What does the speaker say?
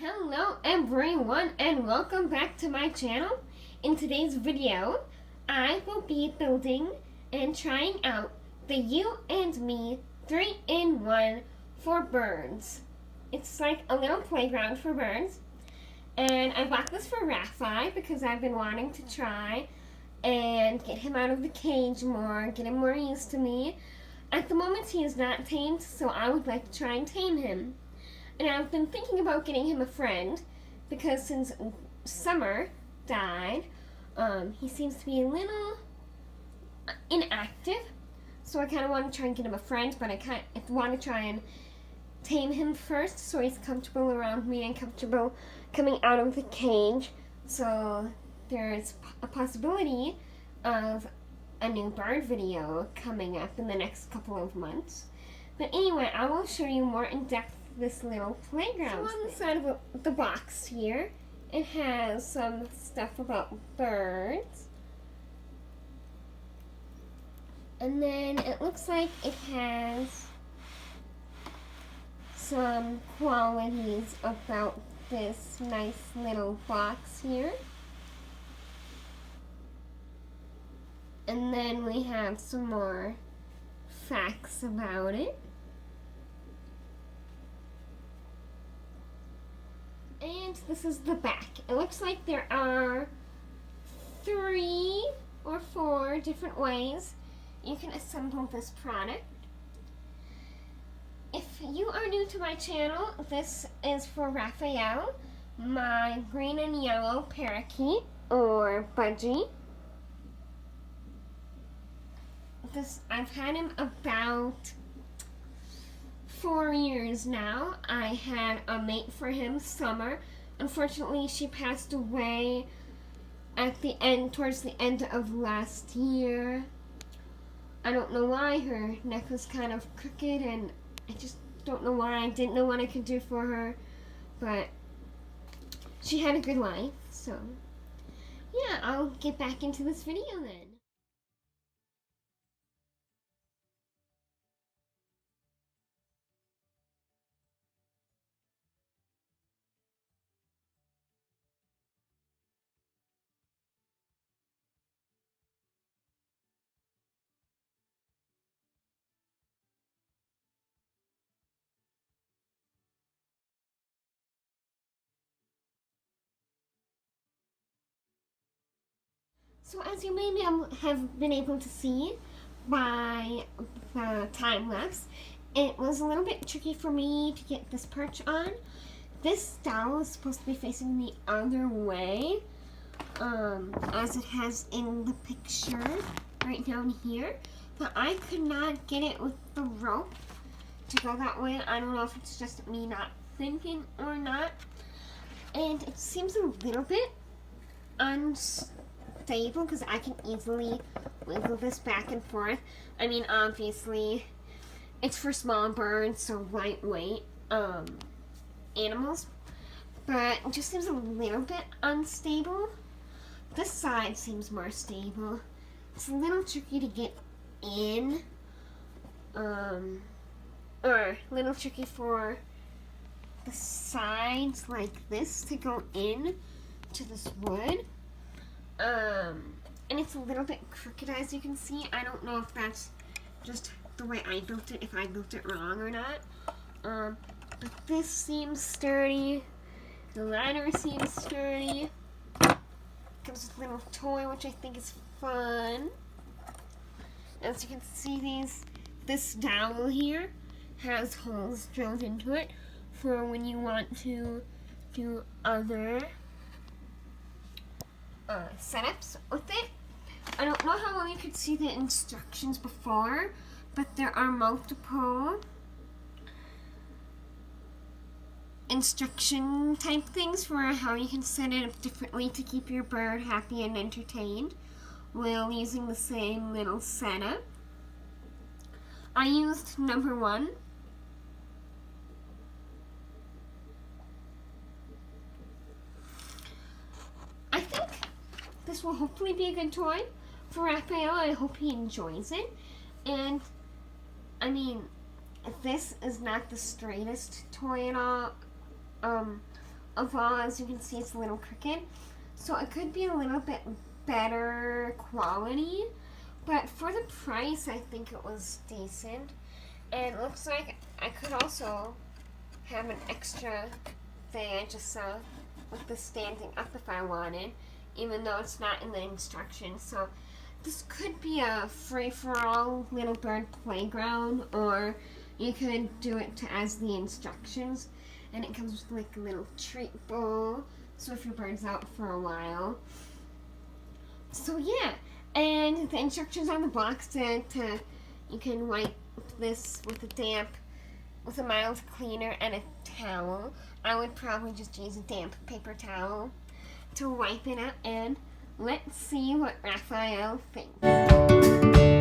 Hello everyone and welcome back to my channel. In today's video, I will be building and trying out the You and Me 3-in-1 for birds. It's like a little playground for birds. And I bought this for Raphi because I've been wanting to try and get him out of the cage more, get him more used to me. At the moment he is not tamed, so I would like to try and tame him. And I've been thinking about getting him a friend because since Summer died, he seems to be a little inactive. So I kind of want to try and get him a friend, but I want to try and tame him first so he's comfortable around me and comfortable coming out of the cage. So there's a possibility of a new bird video coming up in the next couple of months. But anyway, I will show you more in depth this little playground. So on the side of the box here, it has some stuff about birds. And then it looks like it has some qualities about this nice little box here. And then we have some more facts about it. And this is the back. It looks like there are 3 or 4 different ways you can assemble this product. If you are new to my channel, this is for Raphael, my green and yellow parakeet, or budgie. I've had him about 4 years now. I had a mate for him, Summer. Unfortunately, she passed away towards the end of last year. I don't know why. Her neck was kind of crooked and I just don't know why. I didn't know what I could do for her, but she had a good life, so yeah, I'll get back into this video then. So as you may have been able to see by the time lapse, it was a little bit tricky for me to get this perch on. This dowel is supposed to be facing the other way, as it has in the picture right down here, but I could not get it with the rope to go that way. I don't know if it's just me not thinking or not, and it seems a little bit unstable because I can easily wiggle this back and forth. I mean, obviously it's for small birds, so lightweight animals, but it just seems a little bit unstable. This side seems more stable. It's a little tricky to get in, or a little tricky for the sides like this to go in to this wood. And it's a little bit crooked, as you can see. I don't know if that's just the way I built it, if I built it wrong or not. But this seems sturdy. The ladder seems sturdy. Comes with a little toy, which I think is fun. As you can see, this dowel here has holes drilled into it for when you want to do other setups with it. I don't know how well you could see the instructions before, but there are multiple instruction type things for how you can set it up differently to keep your bird happy and entertained while using the same little setup. I used number 1. I think this will hopefully be a good toy for Raphael. I hope he enjoys it. And, I mean, this is not the straightest toy at all. overall, as you can see, it's a little crooked. So it could be a little bit better quality. But for the price, I think it was decent. And it looks like I could also have an extra thing I just saw with the standing up if I wanted, even though it's not in the instructions. So this could be a free-for-all little bird playground, or you could do it as the instructions. And it comes with like a little treat bowl, so if your bird's out for a while. So yeah, and the instructions on the box said you can wipe this with a mild cleaner and a towel. I would probably just use a damp paper towel to wipe it out, and let's see what Raphael thinks.